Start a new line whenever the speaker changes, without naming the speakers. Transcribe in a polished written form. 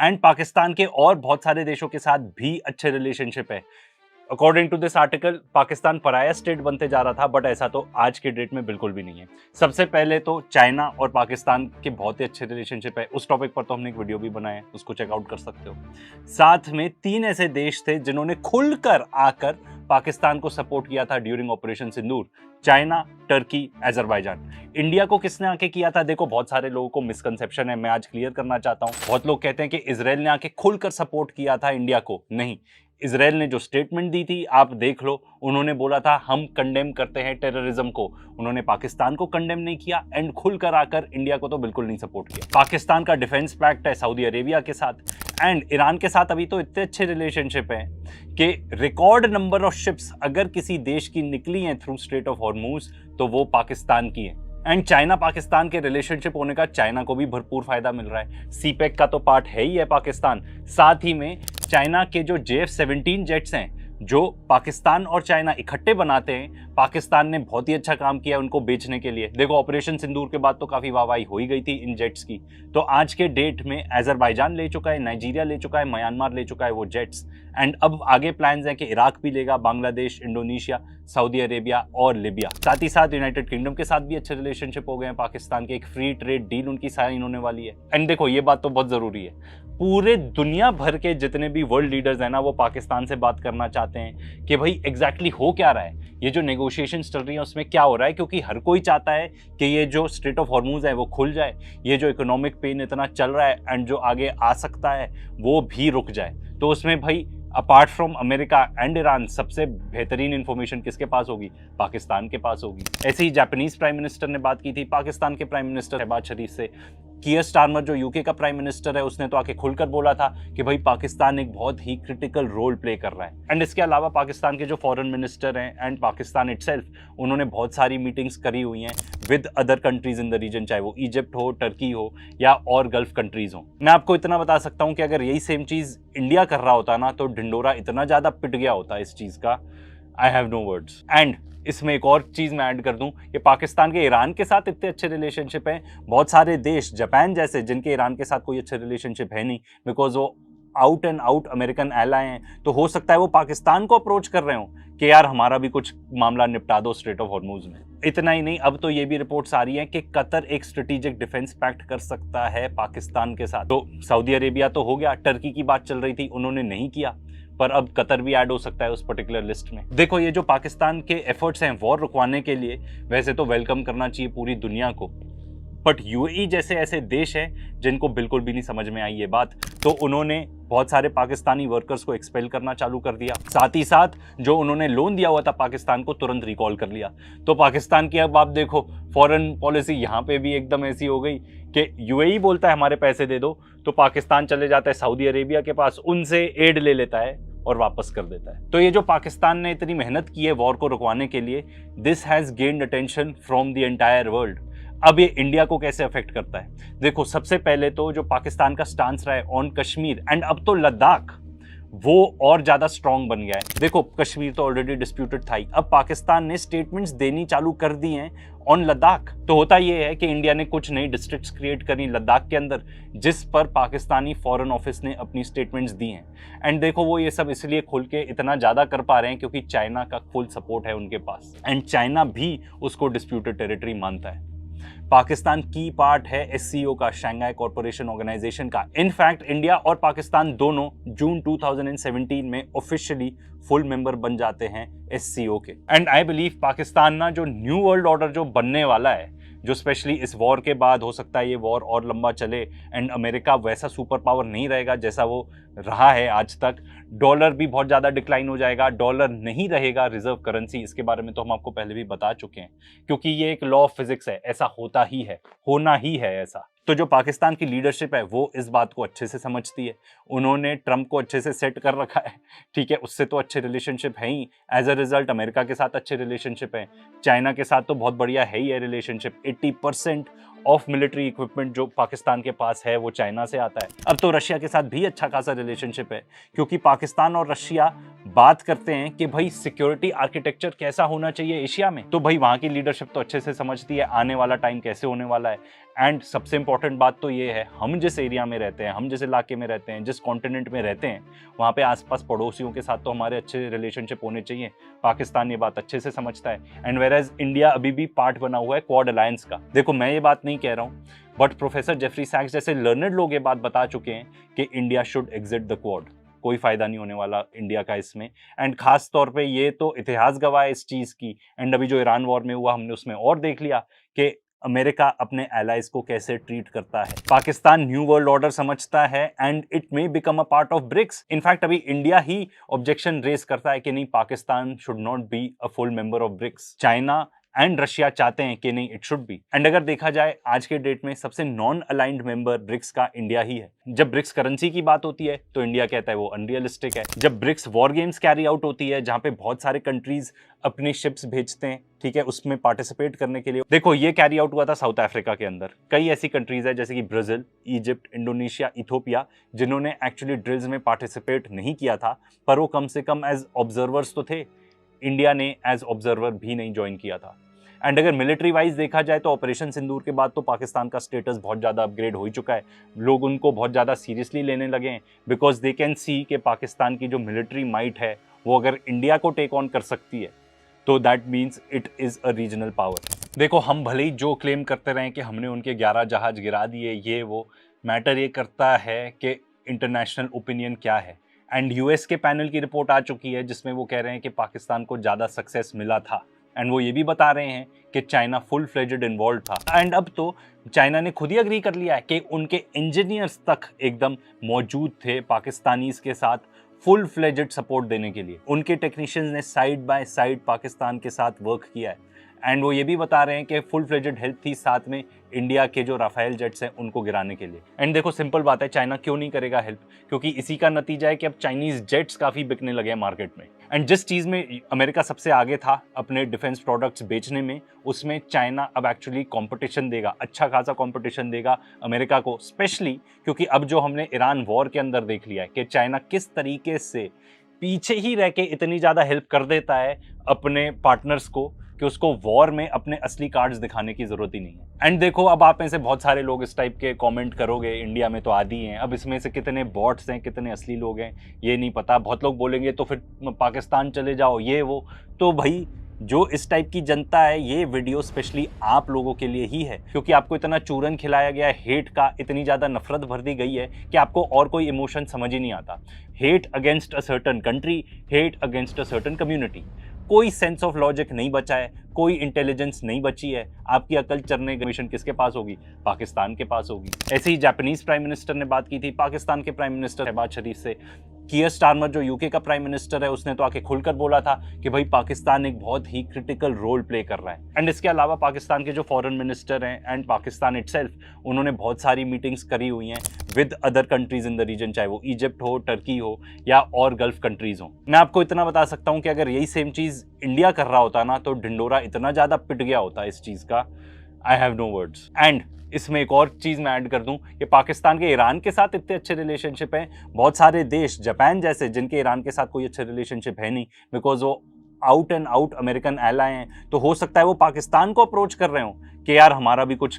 And Pakistan के और बहुत सारे देशों के साथ भी अच्छे रिलेशनशिप है। According to this article Pakistan pariah state बनते जा रहा था, बट ऐसा तो आज के डेट में बिल्कुल भी नहीं है। सबसे पहले तो चाइना और पाकिस्तान के बहुत ही अच्छे रिलेशनशिप है, उस टॉपिक पर तो हमने एक वीडियो भी बनाया है, उसको चेकआउट कर सकते हो। साथ में 3 ऐसे देश थे जिन्होंने खुलकर आकर पाकिस्तान को सपोर्ट किया था ड्यूरिंग ऑपरेशन सिंदूर, चाइना, टर्की, अजरबैजान। इंडिया को किसने आके किया था? देखो बहुत सारे लोगों को मिसकंसेप्शन है, मैं आज क्लियर करना चाहता हूं। बहुत लोग कहते हैं कि इजराइल ने आके खुलकर सपोर्ट किया था इंडिया को। नहीं, इजराइल ने जो स्टेटमेंट दी थी आप देख लो, उन्होंने बोला था हम कंडेम करते हैं टेररिज्म को। उन्होंने पाकिस्तान को कंडेम नहीं किया एंड खुलकर आकर इंडिया को तो बिल्कुल नहीं सपोर्ट किया। पाकिस्तान का डिफेंस पैक्ट है सऊदी अरेबिया के साथ एंड ईरान के साथ अभी तो इतने अच्छे रिलेशनशिप हैं कि रिकॉर्ड नंबर ऑफ शिप्स अगर किसी देश की निकली हैं थ्रू स्ट्रेट ऑफ हॉर्मुज तो वो पाकिस्तान की है। एंड चाइना पाकिस्तान के रिलेशनशिप होने का चाइना को भी भरपूर फायदा मिल रहा है। सीपेक का तो पार्ट है ही है पाकिस्तान। साथ ही में चाइना के जो JF-17 जेट्स हैं जो पाकिस्तान और चाइना इकट्ठे बनाते हैं, पाकिस्तान ने बहुत ही अच्छा काम किया उनको बेचने के लिए। देखो ऑपरेशन सिंदूर के बाद तो काफी वाहवाही हो ही गई थी इन जेट्स की। तो आज के डेट में अजरबैजान ले चुका है, नाइजीरिया ले चुका है, म्यांमार ले चुका है वो जेट्स। एंड अब आगे प्लान्स हैं कि इराक भी लेगा, बांग्लादेश, इंडोनेशिया, सऊदी अरेबिया और लिबिया। साथ ही साथ यूनाइटेड किंगडम के साथ भी अच्छे रिलेशनशिप हो गए हैं पाकिस्तान के। एक फ्री ट्रेड डील उनकी साइन होने वाली है। एंड देखो ये बात तो बहुत जरूरी है, पूरे दुनिया भर के जितने भी वर्ल्ड लीडर्स हैं ना वो पाकिस्तान से बात करना चाहते हैं कि भाई एग्जैक्टली हो क्या रहा है, ये जो नेगोशिएशंस चल रही है उसमें क्या हो रहा है। क्योंकि हर कोई चाहता है कि ये जो स्ट्रेट ऑफ हॉर्मुज है वो खुल जाए, ये जो इकोनॉमिक पेन इतना चल रहा है एंड जो आगे आ सकता है वो भी रुक जाए। तो उसमें भाई apart from America and Iran सबसे बेहतरीन इंफॉर्मेशन किसके पास होगी? पाकिस्तान के पास होगी। ऐसे ही जापानीज प्राइम मिनिस्टर ने बात की थी पाकिस्तान के प्राइम मिनिस्टर शहबाज शरीफ से। कीयर स्टारमर जो यूके का प्राइम मिनिस्टर है उसने तो आके खुलकर बोला था कि भाई पाकिस्तान एक बहुत ही क्रिटिकल रोल प्ले कर रहा है। एंड इसके अलावा पाकिस्तान के जो फॉरेन मिनिस्टर हैं एंड पाकिस्तान इटसेल्फ उन्होंने बहुत सारी मीटिंग्स करी हुई हैं with other countries in the region, चाहे वो इजिप्ट हो, टर्की हो या और गल्फ कंट्रीज हो। मैं आपको इतना बता सकता हूं कि अगर यही सेम चीज इंडिया कर रहा होता ना तो ढिंडोरा इतना ज्यादा पिट गया होता इस चीज का, I have no words. And इसमें एक और चीज मैं ऐड कर दूं कि पाकिस्तान के ईरान के साथ इतने अच्छे रिलेशनशिप हैं, बहुत सारे देश जापान जैसे जिनके ईरान के साथ कोई अच्छे रिलेशनशिप है नहीं बिकॉज वो out and out American ally हैं, तो हो सकता है वो पाकिस्तान को अप्रोच कर रहे हो कि यार हमारा भी कुछ मामला निपटा दो स्ट्रेट ऑफ हॉर्मुज में। इतना ही नहीं, अब तो ये भी रिपोर्ट्स आ रही हैं कि कतर एक स्ट्रेटेजिक डिफेंस पैक्ट कर सकता है पाकिस्तान के साथ। तो सऊदी अरेबिया तो हो गया, टर्की की बात चल रही थी उन्होंने नहीं किया, पर अब कतर भी ऐड हो सकता है उस पर्टिकुलर लिस्ट में। देखो ये जो पाकिस्तान के एफर्ट्स हैं वॉर रुकवाने के लिए वैसे तो वेलकम करना चाहिए पूरी दुनिया को, बट यूएई जैसे ऐसे देश हैं जिनको बिल्कुल भी नहीं समझ में आई ये बात, तो उन्होंने बहुत सारे पाकिस्तानी वर्कर्स को एक्सपेल करना चालू कर दिया। साथ ही साथ जो उन्होंने लोन दिया हुआ था पाकिस्तान को तुरंत रिकॉल कर लिया। तो पाकिस्तान की अब आप देखो फॉरेन पॉलिसी यहाँ पे भी एकदम ऐसी हो गई कि यूएई बोलता है हमारे पैसे दे दो तो पाकिस्तान चले जाता है सऊदी अरेबिया के पास, उनसे एड ले लेता है और वापस कर देता है। तो ये जो पाकिस्तान ने इतनी मेहनत की है वॉर को रुकवाने के लिए, this has gained attention from the entire world. अब ये इंडिया को कैसे अफेक्ट करता है? देखो सबसे पहले तो जो पाकिस्तान का स्टांस रहा है ऑन कश्मीर एंड अब तो लद्दाख, वो और ज्यादा स्ट्रांग बन गया है। देखो कश्मीर तो ऑलरेडी डिस्प्यूटेड था ही, अब पाकिस्तान ने स्टेटमेंट्स देनी चालू कर दी हैं ऑन लद्दाख। तो होता यह है कि इंडिया ने कुछ नई डिस्ट्रिक्ट्स क्रिएट करी लद्दाख के अंदर जिस पर पाकिस्तानी फॉरेन ऑफिस ने अपनी स्टेटमेंट्स दी हैं। एंड देखो वो ये सब इसलिए खुल के इतना ज्यादा कर पा रहे हैं क्योंकि चाइना का फुल सपोर्ट है उनके पास एंड चाइना भी उसको डिस्प्यूटेड टेरिटरी मानता है। पाकिस्तान की पार्ट है एससीओ का, शंघाई कॉरपोरेशन ऑर्गेनाइजेशन का। इनफैक्ट इंडिया और पाकिस्तान दोनों जून 2017 में ऑफिशियली फुल मेंबर बन जाते हैं एससीओ के। एंड आई बिलीव पाकिस्तान ना जो न्यू वर्ल्ड ऑर्डर जो बनने वाला है, जो स्पेशली इस वॉर के बाद हो सकता है ये वॉर और लंबा चले एंड अमेरिका वैसा सुपर पावर नहीं रहेगा जैसा वो रहा है आज तक। डॉलर भी बहुत ज़्यादा डिक्लाइन हो जाएगा, डॉलर नहीं रहेगा रिजर्व करेंसी। इसके बारे में तो हम आपको पहले भी बता चुके हैं क्योंकि ये एक लॉ ऑफ फिजिक्स है, ऐसा होता ही है, होना ही है ऐसा। तो जो पाकिस्तान की लीडरशिप है वो इस बात को अच्छे से समझती है, उन्होंने ट्रंप को अच्छे से सेट कर रखा है, ठीक है, उससे तो अच्छे रिलेशनशिप है ही। एज अ रिजल्ट अमेरिका के साथ अच्छे रिलेशनशिप है, चाइना के साथ तो बहुत बढ़िया है ही है रिलेशनशिप। 80% ऑफ मिलिट्री इक्विपमेंट जो पाकिस्तान के पास है वो चाइना से आता है। अब तो रशिया के साथ भी अच्छा खासा रिलेशनशिप है क्योंकि पाकिस्तान और रशिया बात करते हैं कि भाई सिक्योरिटी आर्किटेक्चर कैसा होना चाहिए एशिया में। तो भाई वहां की लीडरशिप तो अच्छे से समझती है आने वाला टाइम कैसे होने वाला है एंड सबसे इंपॉर्टेंट बात तो ये है, हम जिस एरिया में रहते हैं, हम जिस इलाके में रहते हैं, जिस कॉन्टिनेंट में रहते हैं, वहाँ पे आसपास पड़ोसियों के साथ तो हमारे अच्छे रिलेशनशिप होने चाहिए। पाकिस्तान ये बात अच्छे से समझता है, एंड वेयरएज इंडिया अभी भी पार्ट बना हुआ है क्वाड अलायंस का। देखो मैं ये बात नहीं कह रहा हूँ, बट प्रोफेसर जेफरी सैक्स जैसे लर्नड लोग ये बात बता चुके हैं कि India should exit the quad. कोई फायदा नहीं होने वाला इंडिया का इसमें, एंड खास तौर पे ये तो इतिहास गवाह है इस चीज की, एंड अभी जो ईरान वॉर में हुआ हमने उसमें और देख लिया कि अमेरिका अपने एलाइज को कैसे ट्रीट करता है। पाकिस्तान न्यू वर्ल्ड ऑर्डर समझता है and it may become a part of BRICS. In fact अभी इंडिया ही ऑब्जेक्शन रेज करता है कि नहीं, Pakistan should not be a full member of BRICS. China and Russia चाहते हैं कि नहीं, इट शुड बी। एंड अगर देखा जाए आज के डेट में सबसे नॉन अलाइंड मेंबर ब्रिक्स का इंडिया ही है। जब ब्रिक्स करेंसी की बात होती है तो इंडिया कहता है वो अनरियलिस्टिक है। जब BRICS war games carry out होती है जहां पे बहुत सारे कंट्रीज अपनी शिप्स भेजते हैं, ठीक है, उसमें पार्टिसिपेट करने के लिए, देखो ये कैरी आउट हुआ था साउथ अफ्रीका के अंदर। कई ऐसी कंट्रीज है जैसे कि ब्राजील, इजिप्ट, इंडोनेशिया, इथोपिया, जिन्होंने एक्चुअली ड्रिल्स में पार्टिसिपेट नहीं किया था, पर वो कम से कम एज ऑब्जर्वर्स तो थे। इंडिया ने एज ऑब्जर्वर भी नहीं ज्वाइन किया था। एंड अगर मिलिट्री वाइज देखा जाए तो ऑपरेशन सिंदूर के बाद तो पाकिस्तान का स्टेटस बहुत ज़्यादा अपग्रेड हो ही चुका है। लोग उनको बहुत ज़्यादा सीरियसली लेने लगे हैं, बिकॉज दे कैन सी कि पाकिस्तान की जो मिलिट्री माइट है वो अगर इंडिया को टेक ऑन कर सकती है तो that means it is a regional power. देखो हम भले ही जो क्लेम करते रहें कि हमने उनके 11 जहाज गिरा दिए, ये वो, मैटर ये करता है कि इंटरनेशनल ओपिनियन क्या है। एंड यूएस के पैनल की रिपोर्ट आ चुकी है जिसमें वो कह रहे हैं कि पाकिस्तान को ज़्यादा सक्सेस मिला था, एंड वो ये भी बता रहे हैं कि चाइना फुल फ्लेजेड इन्वॉल्व था। एंड अब तो चाइना ने खुद ही अग्री कर लिया है कि उनके इंजीनियर्स तक एकदम मौजूद थे पाकिस्तानीज के साथ फुल फ्लेजेड सपोर्ट देने के लिए। उनके टेक्नीशियंस ने साइड बाय साइड पाकिस्तान के साथ वर्क किया है, एंड वो ये भी बता रहे हैं कि फुल फ्लेजेड हेल्प थी साथ में इंडिया के जो राफेल जेट्स हैं उनको गिराने के लिए। एंड देखो सिंपल बात है, चाइना क्यों नहीं करेगा हेल्प, क्योंकि इसी का नतीजा है कि अब चाइनीज जेट्स काफ़ी बिकने लगे हैं मार्केट में। एंड जिस चीज़ में अमेरिका सबसे आगे था अपने डिफेंस प्रोडक्ट्स बेचने में, उसमें चाइना अब एक्चुअली कंपटीशन देगा, अच्छा खासा कंपटीशन देगा अमेरिका को, स्पेशली क्योंकि अब जो हमने ईरान वॉर के अंदर देख लिया है कि चाइना किस तरीके से पीछे ही रह के इतनी ज़्यादा हेल्प कर देता है अपने पार्टनर्स को कि उसको वॉर में अपने असली कार्ड्स दिखाने की जरूरत ही नहीं है। एंड देखो अब आप में से बहुत सारे लोग इस टाइप के कमेंट करोगे, इंडिया में तो आदि हैं, अब इसमें से कितने बॉट्स हैं कितने असली लोग हैं ये नहीं पता। बहुत लोग बोलेंगे तो फिर पाकिस्तान चले जाओ ये वो। तो भाई जो इस टाइप की जनता है, ये वीडियो स्पेशली आप लोगों के लिए ही है, क्योंकि आपको इतना चूरन खिलाया गया है, हेट का इतनी ज़्यादा नफरत भर दी गई है कि आपको और कोई इमोशन समझ ही नहीं आता। Hate against a certain country, hate against a certain community, कोई सेंस ऑफ लॉजिक नहीं बचा है, कोई इंटेलिजेंस नहीं बची है। आपकी अकल चरने की मिशन किसके पास होगी? पाकिस्तान के पास होगी। ऐसे ही जापानीज प्राइम मिनिस्टर ने बात की थी पाकिस्तान के प्राइम मिनिस्टर शहबाज शरीफ से। कियर स्टारमर जो यूके का प्राइम मिनिस्टर है, उसने तो आके खुलकर बोला था कि भाई पाकिस्तान एक बहुत ही क्रिटिकल रोल प्ले कर रहा है। एंड इसके अलावा पाकिस्तान के जो फॉरेन मिनिस्टर हैं एंड पाकिस्तान इटसेल्फ, उन्होंने बहुत सारी मीटिंग्स करी हुई हैं with other countries in the region, चाहे वो इजिप्ट हो, टर्की हो या और गल्फ कंट्रीज हो। मैं आपको इतना बता सकता हूँ कि अगर यही सेम चीज़ इंडिया कर रहा होता ना तो ढिंडोरा इतना ज़्यादा पिट गया होता इस चीज़ का, I have no words. And इसमें एक और चीज़ मैं ऐड कर दूं कि पाकिस्तान के ईरान के साथ इतने अच्छे रिलेशनशिप हैं, बहुत सारे देश जापान जैसे जिनके ईरान के साथ कोई अच्छे रिलेशनशिप है नहीं, बिकॉज वो out and out American ally हैं, तो हो सकता है वो पाकिस्तान को अप्रोच कर रहे हो कि यार हमारा भी कुछ